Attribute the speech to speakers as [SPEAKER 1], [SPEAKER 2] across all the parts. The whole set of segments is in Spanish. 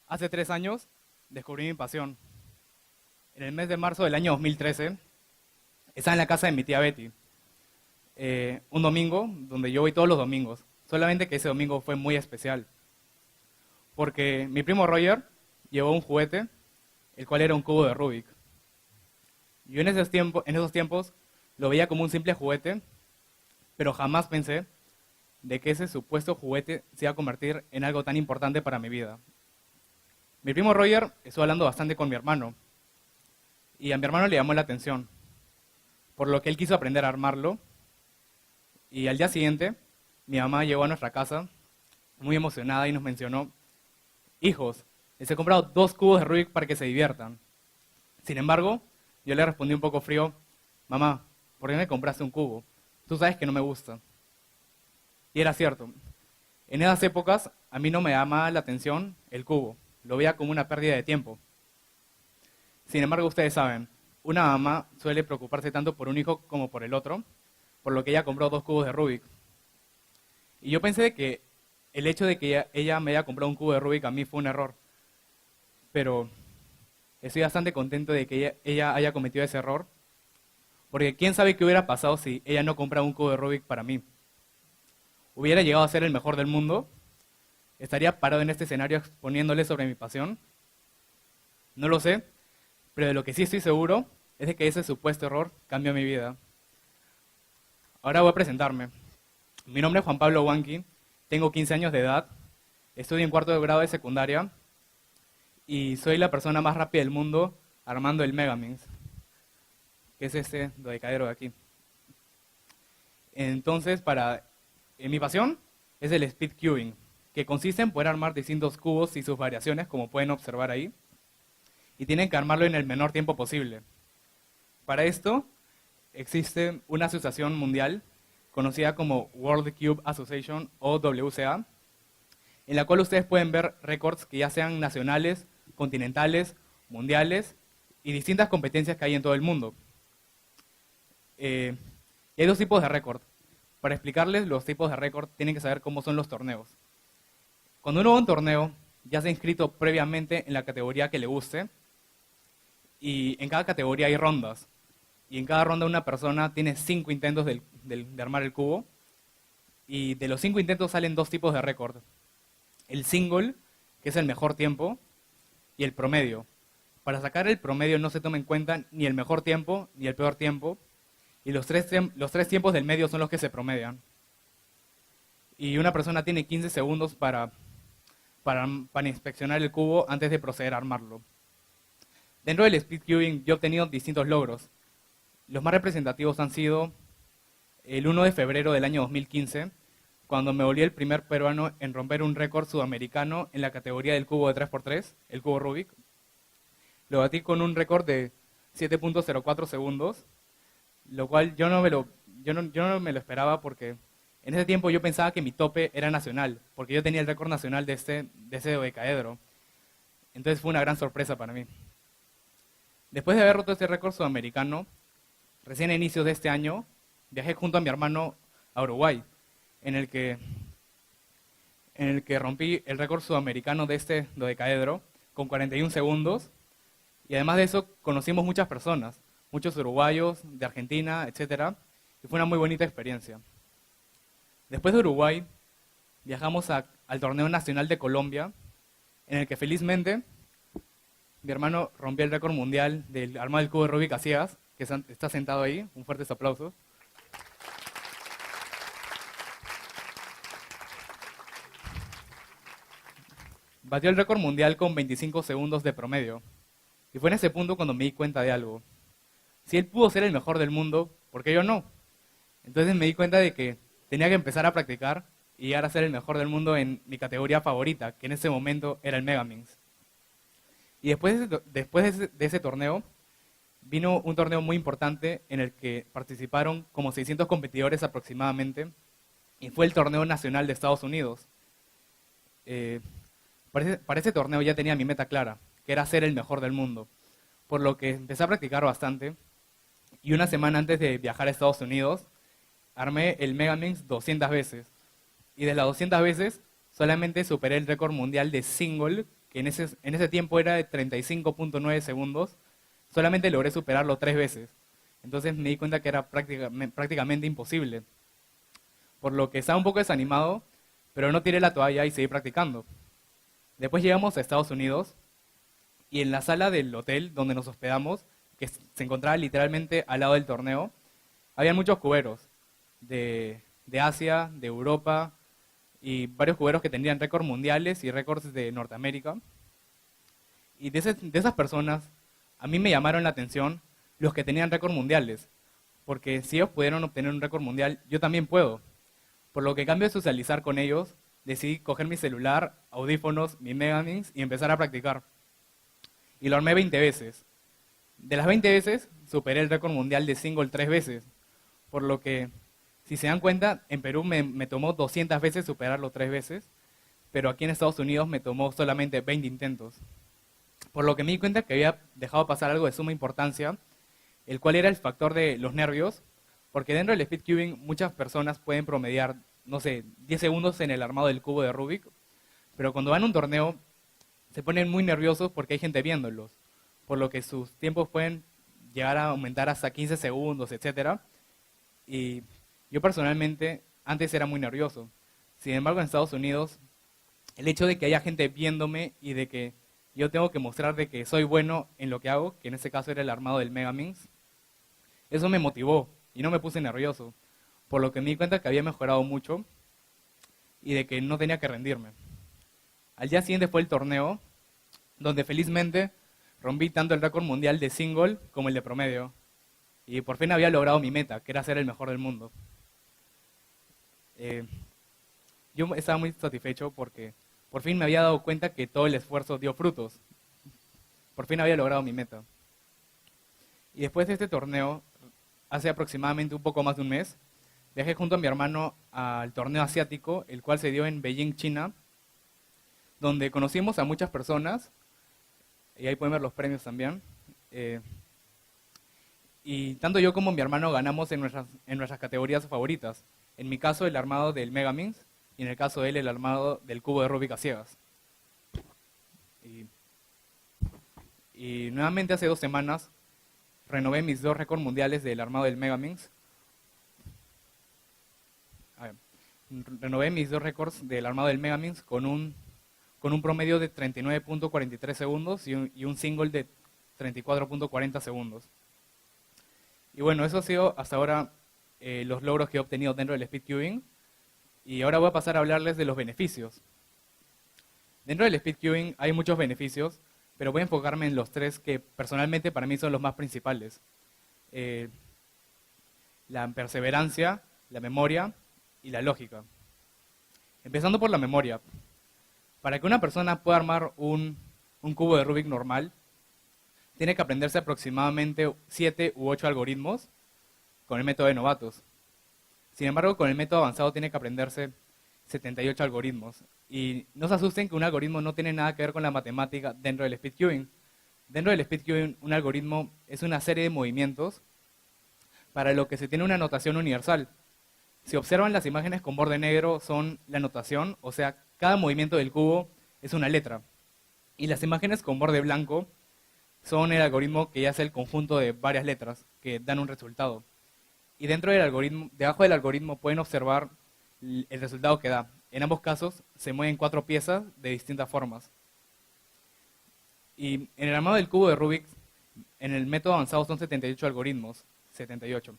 [SPEAKER 1] Hace 3 años descubrí mi pasión. En el mes de marzo del año 2013, estaba en la casa de mi tía Betty. Un domingo, donde yo voy todos los domingos. Solamente que ese domingo fue muy especial. Porque mi primo Roger llevó un juguete, el cual era un cubo de Rubik. Yo en esos tiempos lo veía como un simple juguete, pero jamás pensé de que ese supuesto juguete se iba a convertir en algo tan importante para mi vida. Mi primo Roger estuvo hablando bastante con mi hermano, y a mi hermano le llamó la atención, por lo que él quiso aprender a armarlo, y al día siguiente mi mamá llegó a nuestra casa muy emocionada y nos mencionó: hijos, les he comprado 2 cubos de Rubik para que se diviertan. Sin embargo, yo le respondí un poco frío: mamá, ¿por qué me compraste un cubo? Tú sabes que no me gusta. Y era cierto. En esas épocas a mí no me llamaba la atención el cubo, lo veía como una pérdida de tiempo. Sin embargo, ustedes saben, una mamá suele preocuparse tanto por un hijo como por el otro, por lo que ella compró 2 cubos de Rubik. Y yo pensé que el hecho de que ella me haya comprado un cubo de Rubik a mí fue un error, pero estoy bastante contento de que ella haya cometido ese error, porque quién sabe qué hubiera pasado si ella no compraba un cubo de Rubik para mí. ¿Hubiera llegado a ser el mejor del mundo? ¿Estaría parado en este escenario exponiéndole sobre mi pasión? No lo sé, pero de lo que sí estoy seguro es de que ese supuesto error cambió mi vida. Ahora voy a presentarme. Mi nombre es Juan Pablo Huanqui, tengo 15 años de edad, estudio en 4º grado de secundaria y soy la persona más rápida del mundo armando el Megaminx, que es este dodecadero de aquí. Entonces, mi pasión es el speed cubing, que consiste en poder armar distintos cubos y sus variaciones, como pueden observar ahí, y tienen que armarlo en el menor tiempo posible. Para esto existe una asociación mundial conocida como World Cube Association o WCA, en la cual ustedes pueden ver récords que ya sean nacionales, continentales, mundiales y distintas competencias que hay en todo el mundo. Y hay 2 tipos de récord. Para explicarles los tipos de récord, tienen que saber cómo son los torneos. Cuando uno va a un torneo, ya se ha inscrito previamente en la categoría que le guste, y en cada categoría hay rondas. Y en cada ronda una persona tiene 5 intentos de armar el cubo, y de los 5 intentos salen 2 tipos de récord. El single, que es el mejor tiempo, y el promedio. Para sacar el promedio no se toma en cuenta ni el mejor tiempo ni el peor tiempo, y los tres tiempos del medio son los que se promedian. Y una persona tiene 15 segundos para inspeccionar el cubo antes de proceder a armarlo. Dentro del speed cubing yo he obtenido distintos logros. Los más representativos han sido el 1 de febrero del año 2015, cuando me volví el primer peruano en romper un récord sudamericano en la categoría del cubo de 3×3, el cubo Rubik. Lo batí con un récord de 7.04 segundos, lo cual yo no me lo esperaba, porque en ese tiempo yo pensaba que mi tope era nacional, porque yo tenía el récord nacional de ese dodecaedro. Entonces fue una gran sorpresa para mí. Después de haber roto este récord sudamericano, recién a inicios de este año, viajé junto a mi hermano a Uruguay, en el que rompí el récord sudamericano de este dodecaedro con 41 segundos, y además de eso conocimos muchas personas, muchos uruguayos, de Argentina, etcétera, y fue una muy bonita experiencia. Después de Uruguay, viajamos al Torneo Nacional de Colombia, en el que felizmente mi hermano rompió el récord mundial del armado del cubo de Rubik a ciegas, que está sentado ahí. Un fuerte aplauso. Batió el récord mundial con 25 segundos de promedio. Y fue en ese punto cuando me di cuenta de algo. Si él pudo ser el mejor del mundo, ¿por qué yo no? Entonces me di cuenta de que tenía que empezar a practicar y llegar a ser el mejor del mundo en mi categoría favorita, que en ese momento era el Megaminx. Y después de ese torneo, vino un torneo muy importante en el que participaron como 600 competidores aproximadamente, y fue el Torneo Nacional de Estados Unidos. Para ese torneo ya tenía mi meta clara, que era ser el mejor del mundo, por lo que empecé a practicar bastante, y una semana antes de viajar a Estados Unidos, armé el Megaminx 200 veces, y de las 200 veces solamente superé el récord mundial de single que en ese tiempo era de 35.9 segundos, solamente logré superarlo 3 veces. Entonces me di cuenta que era prácticamente imposible. Por lo que estaba un poco desanimado, pero no tiré la toalla y seguí practicando. Después llegamos a Estados Unidos y en la sala del hotel donde nos hospedamos, que se encontraba literalmente al lado del torneo, había muchos cuberos de Asia, de Europa y varios cuberos que tenían récords mundiales y récords de Norteamérica. Y de esas personas, a mí me llamaron la atención los que tenían récords mundiales, porque si ellos pudieron obtener un récord mundial, yo también puedo. Por lo que, a cambio de socializar con ellos, decidí coger mi celular, audífonos, mi Megamix y empezar a practicar. Y lo armé 20 veces. De las 20 veces, superé el récord mundial de single 3 veces. Por lo que, si se dan cuenta, en Perú me tomó 200 veces superarlo 3 veces, pero aquí en Estados Unidos me tomó solamente 20 intentos. Por lo que me di cuenta que había dejado pasar algo de suma importancia, el cual era el factor de los nervios, porque dentro del speedcubing muchas personas pueden promediar, no sé, 10 segundos en el armado del cubo de Rubik, pero cuando van a un torneo se ponen muy nerviosos porque hay gente viéndolos, por lo que sus tiempos pueden llegar a aumentar hasta 15 segundos, etcétera. Y yo personalmente antes era muy nervioso. Sin embargo, en Estados Unidos, el hecho de que haya gente viéndome y de que yo tengo que mostrar de que soy bueno en lo que hago, que en este caso era el armado del Megamix, eso me motivó y no me puse nervioso, por lo que me di cuenta que había mejorado mucho y de que no tenía que rendirme. Al día siguiente fue el torneo, donde felizmente rompí tanto el récord mundial de single como el de promedio. Y por fin había logrado mi meta, que era ser el mejor del mundo. Yo estaba muy satisfecho porque por fin me había dado cuenta que todo el esfuerzo dio frutos. Por fin había logrado mi meta. Y después de este torneo, hace aproximadamente un poco más de un mes, viajé junto a mi hermano al torneo asiático, el cual se dio en Beijing, China, donde conocimos a muchas personas, y ahí pueden ver los premios también. Y tanto yo como mi hermano ganamos en nuestras categorías favoritas. En mi caso, el armado del Megamix, y en el caso de él, el armado del cubo de Rubik a ciegas. Y nuevamente hace 2 semanas renové mis 2 récords mundiales del armado del Megamix. Renové mis 2 récords del armado del Megamix con un promedio de 39.43 segundos y un single de 34.40 segundos. Y bueno, eso ha sido hasta ahora los logros que he obtenido dentro del speedcubing. Y ahora voy a pasar a hablarles de los beneficios. Dentro del speedcubing hay muchos beneficios, pero voy a enfocarme en los 3 que personalmente para mí son los más principales. La perseverancia, la memoria y la lógica. Empezando por la memoria. Para que una persona pueda armar un cubo de Rubik normal, tiene que aprenderse aproximadamente 7 u 8 algoritmos con el método de novatos. Sin embargo, con el método avanzado tiene que aprenderse 78 algoritmos. Y no se asusten que un algoritmo no tiene nada que ver con la matemática dentro del speedcubing. Dentro del speedcubing, un algoritmo es una serie de movimientos para lo que se tiene una notación universal. Si observan, las imágenes con borde negro son la notación, o sea, cada movimiento del cubo es una letra. Y las imágenes con borde blanco son el algoritmo que ya es el conjunto de varias letras que dan un resultado. Y dentro del algoritmo, debajo del algoritmo pueden observar el resultado que da. En ambos casos se mueven 4 piezas de distintas formas. Y en el armado del cubo de Rubik, en el método avanzado son 78 algoritmos, 78.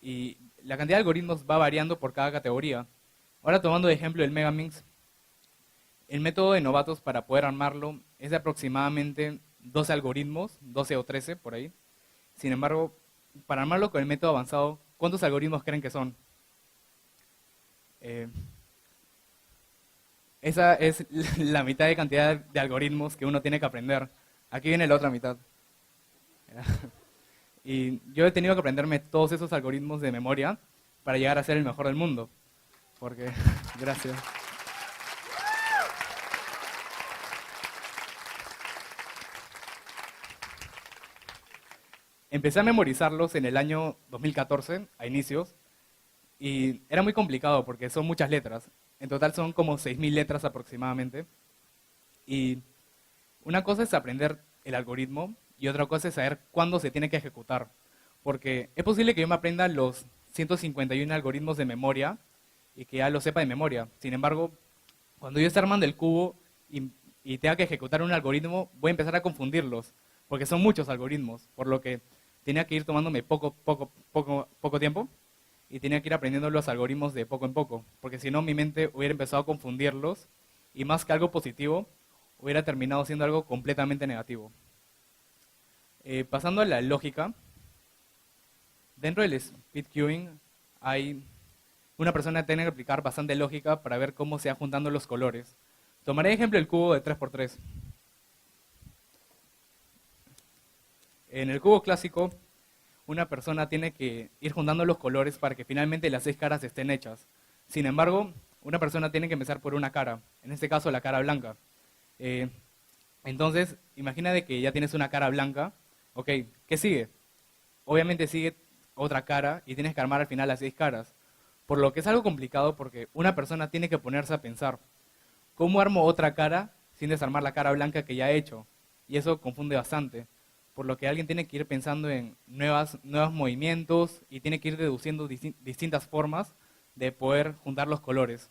[SPEAKER 1] Y la cantidad de algoritmos va variando por cada categoría. Ahora tomando de ejemplo el Megamix, el método de novatos para poder armarlo es de aproximadamente 12 algoritmos, 12 o 13 por ahí. Sin embargo, para armarlo con el método avanzado, ¿cuántos algoritmos creen que son? Esa es la mitad de cantidad de algoritmos que uno tiene que aprender. Aquí viene la otra mitad. Y yo he tenido que aprenderme todos esos algoritmos de memoria para llegar a ser el mejor del mundo. Porque, gracias. Empecé a memorizarlos en el año 2014, a inicios, y era muy complicado porque son muchas letras. En total son como 6.000 letras aproximadamente. Y una cosa es aprender el algoritmo y otra cosa es saber cuándo se tiene que ejecutar. Porque es posible que yo me aprenda los 151 algoritmos de memoria y que ya lo sepa de memoria. Sin embargo, cuando yo esté armando el cubo y tenga que ejecutar un algoritmo, voy a empezar a confundirlos, porque son muchos algoritmos, por lo que tenía que ir tomándome poco tiempo y tenía que ir aprendiendo los algoritmos de poco en poco, porque si no mi mente hubiera empezado a confundirlos y más que algo positivo, hubiera terminado siendo algo completamente negativo. Pasando a la lógica, dentro del speed queuing hay una persona que tiene que aplicar bastante lógica para ver cómo se van juntando los colores. Tomaré ejemplo el cubo de 3×3. En el cubo clásico, una persona tiene que ir juntando los colores para que finalmente las 6 caras estén hechas. Sin embargo, una persona tiene que empezar por una cara, en este caso la cara blanca. Eh, entonces, imagina de que ya tienes una cara blanca. Ok, ¿qué sigue? Obviamente sigue otra cara y tienes que armar al final las 6 caras. Por lo que es algo complicado porque una persona tiene que ponerse a pensar, ¿cómo armo otra cara sin desarmar la cara blanca que ya he hecho? Y eso confunde bastante. Por lo que alguien tiene que ir pensando en nuevos movimientos y tiene que ir deduciendo distintas formas de poder juntar los colores.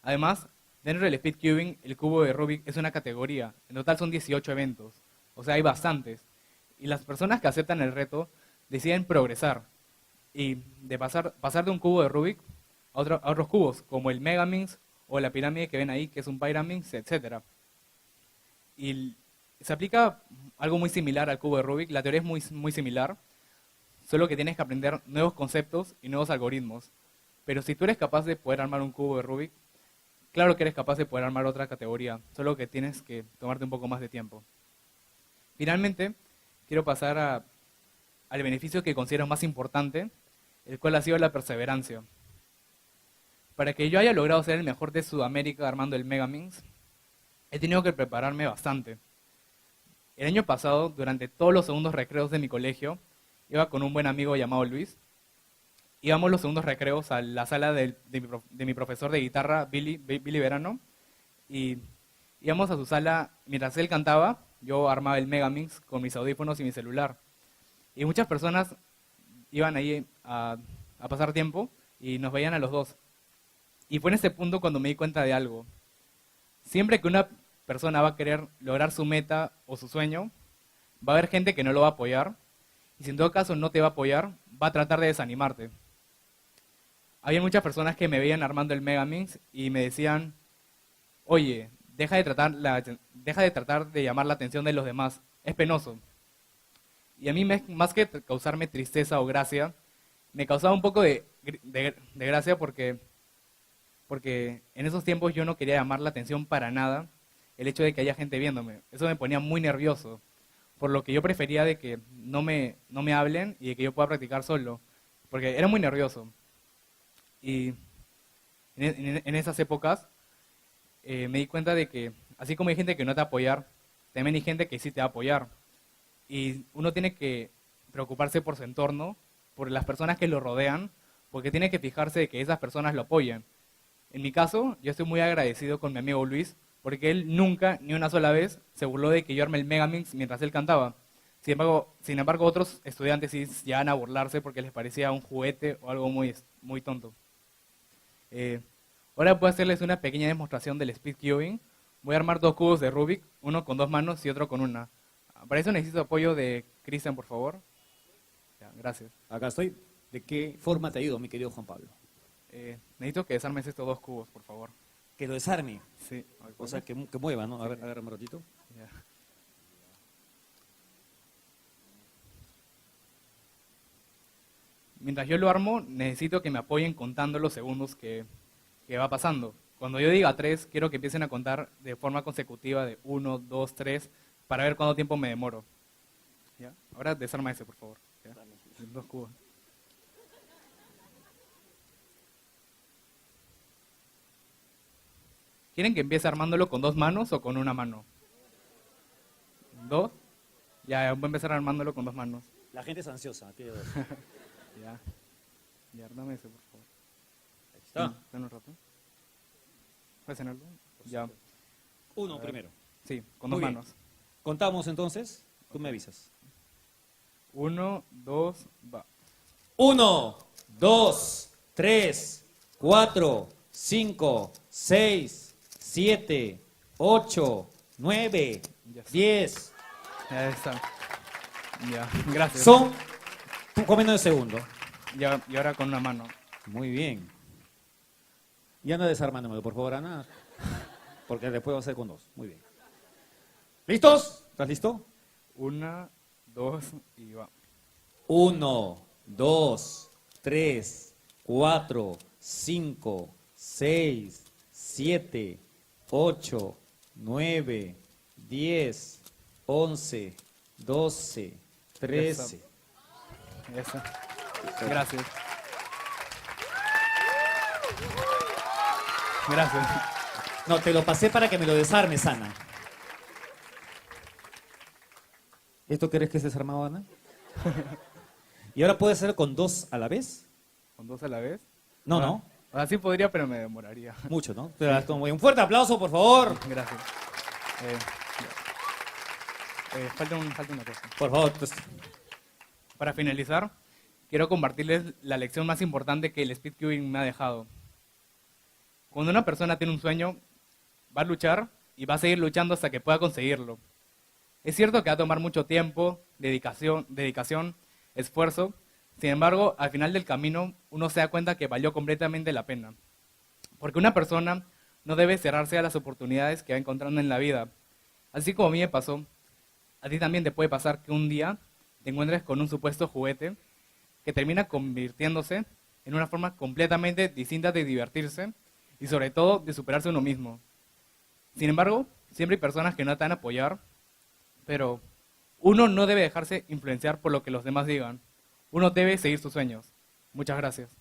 [SPEAKER 1] Además, dentro del speed cubing, el cubo de Rubik es una categoría. En total son 18 eventos. O sea, hay bastantes. Y las personas que aceptan el reto deciden progresar. Y de pasar de un cubo de Rubik a otros cubos, como el Megaminx o la pirámide que ven ahí, que es un Pyraminx, etc. Y se aplica algo muy similar al cubo de Rubik. La teoría es muy similar, solo que tienes que aprender nuevos conceptos y nuevos algoritmos. Pero si tú eres capaz de poder armar un cubo de Rubik, claro que eres capaz de poder armar otra categoría, solo que tienes que tomarte un poco más de tiempo. Finalmente, quiero pasar al beneficio que considero más importante, el cual ha sido la perseverancia. Para que yo haya logrado ser el mejor de Sudamérica armando el Megaminx, he tenido que prepararme bastante. El año pasado, durante todos los segundos recreos de mi colegio, iba con un buen amigo llamado Luis. Íbamos los segundos recreos a la sala de mi profesor de guitarra, Billy Verano, y íbamos a su sala, mientras él cantaba, yo armaba el Megamix con mis audífonos y mi celular. Y muchas personas iban ahí a pasar tiempo y nos veían a los dos. Y fue en ese punto cuando me di cuenta de algo. Siempre que una persona va a querer lograr su meta o su sueño, va a haber gente que no lo va a apoyar, y si en todo caso no te va a apoyar, va a tratar de desanimarte. Había muchas personas que me veían armando el Megamix y me decían, oye, deja de tratar de llamar la atención de los demás, es penoso. Y a mí, más que causarme tristeza o gracia, me causaba un poco de gracia porque en esos tiempos yo no quería llamar la atención para nada el hecho de que haya gente viéndome. Eso me ponía muy nervioso, por lo que yo prefería de que no me hablen y de que yo pueda practicar solo, porque era muy nervioso. Y en esas épocas me di cuenta de que así como hay gente que no te va a apoyar, también hay gente que sí te va a apoyar. Y uno tiene que preocuparse por su entorno, por las personas que lo rodean, porque tiene que fijarse de que esas personas lo apoyen. En mi caso, yo estoy muy agradecido con mi amigo Luis, porque él nunca, ni una sola vez, se burló de que yo arme el Megamix mientras él cantaba. Sin embargo, otros estudiantes sí llegan a burlarse porque les parecía un juguete o algo muy tonto. Ahora voy a hacerles una pequeña demostración del speed cubing. Voy a armar 2 cubos de Rubik, uno con 2 manos y otro con una. Para eso necesito apoyo de Cristian, por favor. Ya, gracias.
[SPEAKER 2] Acá estoy. ¿De qué forma te ayudo, mi querido Juan Pablo?
[SPEAKER 1] Necesito que desarmes estos 2 cubos, por favor.
[SPEAKER 2] Que lo desarme.
[SPEAKER 1] Sí.
[SPEAKER 2] O sea, que mueva, ¿no? A ver, agárrame un ratito.
[SPEAKER 1] Ya. Mientras yo lo armo, necesito que me apoyen contando los segundos que va pasando. Cuando yo diga 3, quiero que empiecen a contar de forma consecutiva de 1, 2, 3, para ver cuánto tiempo me demoro. ¿Ya? Ahora desarma ese, por favor. ¿Ya? 2 cubos. ¿Quieren que empiece armándolo con 2 manos o con una mano? 2. Ya, voy a empezar armándolo con 2 manos.
[SPEAKER 2] La gente es ansiosa. Quiero ver.
[SPEAKER 1] Ya. Ya, dame ese, por favor.
[SPEAKER 2] Ahí está.
[SPEAKER 1] Dame un rato. ¿Puedes cenarlo? Ya.
[SPEAKER 2] Uno primero.
[SPEAKER 1] Sí, con dos
[SPEAKER 2] Muy bien.
[SPEAKER 1] manos.
[SPEAKER 2] Contamos entonces, tú me avisas.
[SPEAKER 1] 1, 2, va.
[SPEAKER 2] 1, 2, 3, 4, 5, 6, 7, 8, 9,
[SPEAKER 1] Ya está.
[SPEAKER 2] 10.
[SPEAKER 1] Ya está. Ya, gracias.
[SPEAKER 2] Son poco menos de segundo.
[SPEAKER 1] Y ahora con una mano.
[SPEAKER 2] Muy bien. Y anda desarmándome, por favor, Ana. Porque después va a ser con dos. Muy bien. ¿Listos? ¿Estás listo?
[SPEAKER 1] 1, 2 y va.
[SPEAKER 2] 1, 2, 3, 4, 5, 6, 7, 8, 9, 10, 11, 12, 13.
[SPEAKER 1] Eso. Gracias. Gracias.
[SPEAKER 2] No, te lo pasé para que me lo desarmes, Ana. ¿Esto crees que es desarmado, Ana? ¿Y ahora puede ser con dos a la vez?
[SPEAKER 1] ¿Con dos a la vez?
[SPEAKER 2] No,
[SPEAKER 1] Ah,
[SPEAKER 2] no.
[SPEAKER 1] Así podría, pero me demoraría.
[SPEAKER 2] Mucho, ¿no? Pero esto muy bien. Un fuerte aplauso, por favor.
[SPEAKER 1] Gracias. Falta una cosa.
[SPEAKER 2] Por favor. Pues,
[SPEAKER 1] Para finalizar, quiero compartirles la lección más importante que el speed cubing me ha dejado. Cuando una persona tiene un sueño, va a luchar y va a seguir luchando hasta que pueda conseguirlo. Es cierto que va a tomar mucho tiempo, dedicación, esfuerzo. Sin embargo, al final del camino, uno se da cuenta que valió completamente la pena. Porque una persona no debe cerrarse a las oportunidades que va encontrando en la vida. Así como a mí me pasó, a ti también te puede pasar que un día te encuentres con un supuesto juguete que termina convirtiéndose en una forma completamente distinta de divertirse y sobre todo de superarse uno mismo. Sin embargo, siempre hay personas que no te van a apoyar, pero uno no debe dejarse influenciar por lo que los demás digan. Uno debe seguir sus sueños. Muchas gracias.